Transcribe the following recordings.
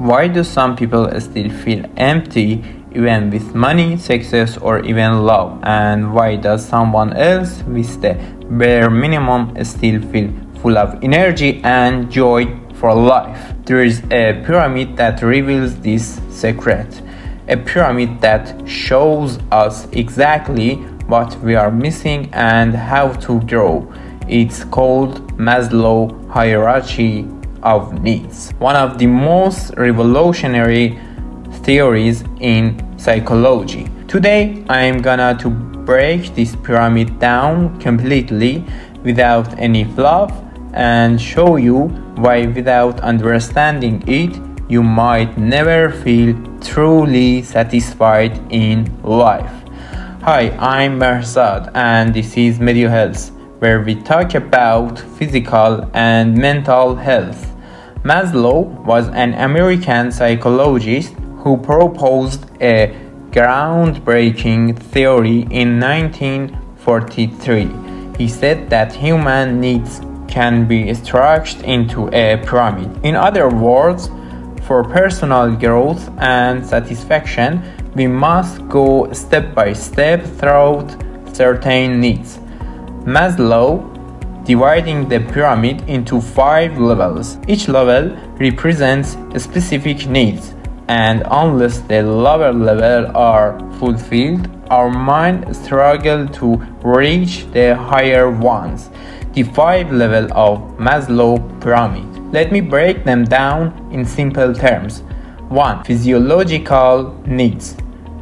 Why do some people still feel empty even with money, success, or even love? And why does someone else with the bare minimum still feel full of energy and joy for life? There is a pyramid that reveals this secret. A pyramid that shows us exactly what we are missing and how to grow. It's called Maslow hierarchy of needs. One of the most revolutionary theories in psychology. Today I'm gonna to break this pyramid down completely without any fluff and show you why without understanding it you might never feel truly satisfied in life. Hi, I'm Mersad and this is Medio Health, where we talk about physical and mental health. Maslow was an American psychologist who proposed a groundbreaking theory in 1943. He said that human needs can be structured into a pyramid. In other words, for personal growth and satisfaction, we must go step by step through certain needs. Maslow dividing the pyramid into 5 levels. Each level represents specific needs, and unless the lower level are fulfilled, our mind struggles to reach the higher ones, the 5 levels of Maslow pyramid. Let me break them down in simple terms. 1. Physiological needs.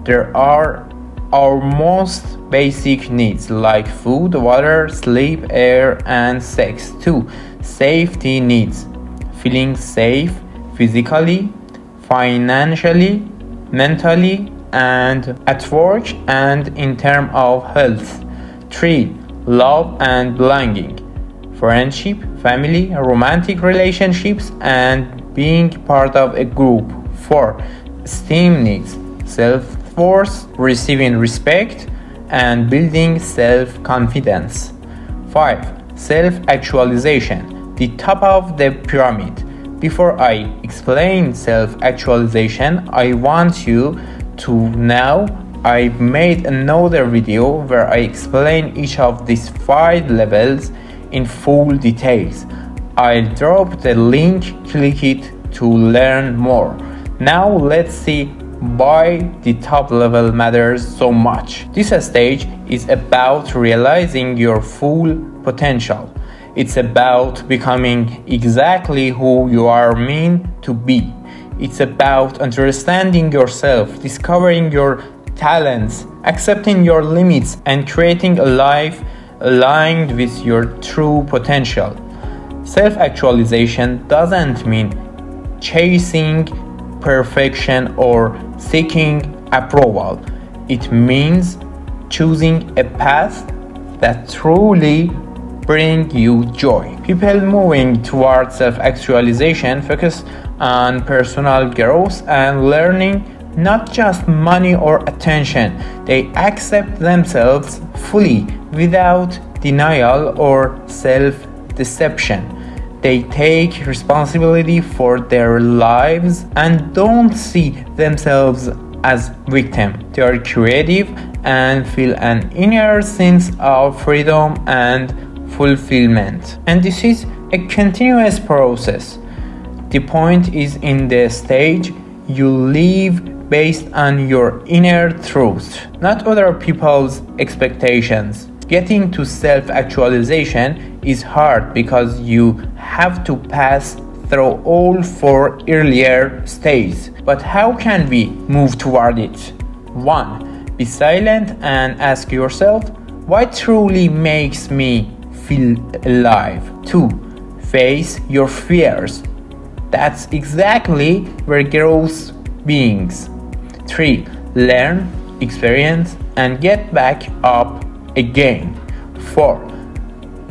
There are our most basic needs like food, water, sleep, air, and sex. 2. Safety needs. Feeling safe physically, financially, mentally, and at work and in terms of health. 3. Love and belonging. Friendship, family, romantic relationships, and being part of a group. 4. Esteem needs. Self-worth, receiving respect, and building self-confidence. 5. Self-actualization, the top of the pyramid. Before I explain self-actualization, I want you to know I've made another video where I explain each of these 5 levels in full details. I'll drop the link, click it to learn more. Now let's see why the top level matters so much. This stage is about realizing your full potential. It's about becoming exactly who you are meant to be. It's about understanding yourself, discovering your talents, accepting your limits, and creating a life aligned with your true potential. Self-actualization doesn't mean chasing perfection or seeking approval. It means choosing a path that truly brings you joy. People moving towards self-actualization focus on personal growth and learning, not just money or attention. They accept themselves fully without denial or self-deception. They take responsibility for their lives and don't see themselves as victims. They are creative and feel an inner sense of freedom and fulfillment. And this is a continuous process. The point is in the stage you live based on your inner truth, not other people's expectations. Getting to self-actualization is hard because you have to pass through all 4 earlier stages. But how can we move toward it? 1. Be silent and ask yourself, what truly makes me feel alive? 2. Face your fears. That's exactly where growth begins. 3. Learn, experience, and get back up again. 4.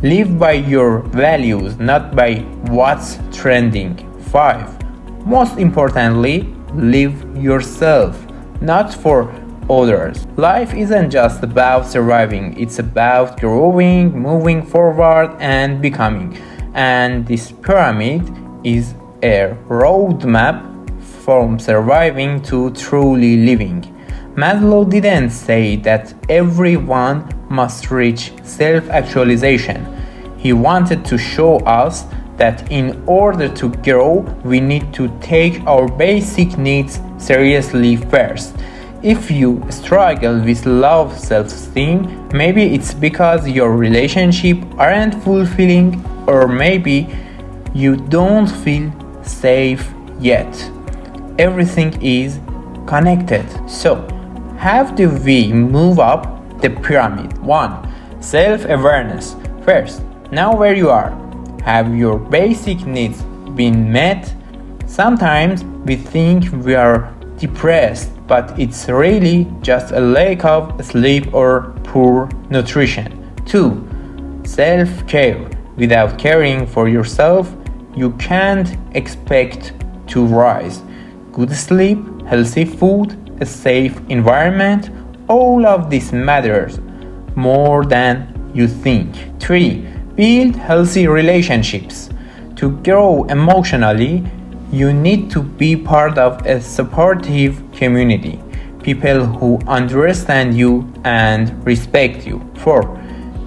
Live by your values, not by what's trending. 5. Most importantly, live yourself, not for others. Life isn't just about surviving, it's about growing, moving forward, and becoming. And this pyramid is a roadmap from surviving to truly living. Maslow didn't say that everyone must reach self-actualization. He wanted to show us that in order to grow, we need to take our basic needs seriously first. If you struggle with low self-esteem, maybe it's because your relationships aren't fulfilling, or maybe you don't feel safe yet. Everything is connected. So, how do we move up the pyramid? 1. Self-awareness. First, know where you are. Have your basic needs been met? Sometimes we think we are depressed, but it's really just a lack of sleep or poor nutrition. 2. Self-care. Without caring for yourself, you can't expect to rise. Good sleep, healthy food, a safe environment, all of this matters more than you think. 3. Build healthy relationships. To grow emotionally, you need to be part of a supportive community, people who understand you and respect you. 4.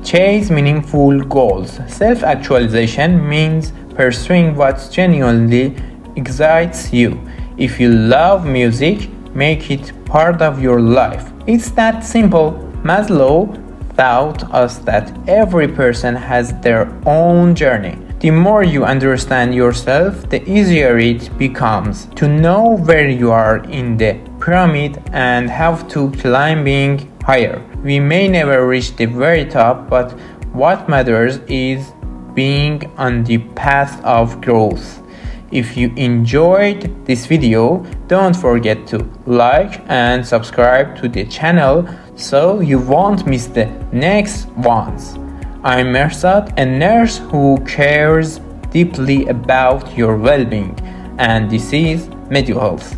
Chase meaningful goals. Self-actualization means pursuing what genuinely excites you. If you love music, make it part of your life. It's that simple. Maslow taught us that every person has their own journey. The more you understand yourself, the easier it becomes to know where you are in the pyramid and how to climbing higher. We may never reach the very top, but what matters is being on the path of growth. If you enjoyed this video, don't forget to like and subscribe to the channel so you won't miss the next ones. I'm Mersat, a nurse who cares deeply about your well-being, and this is Medical Health.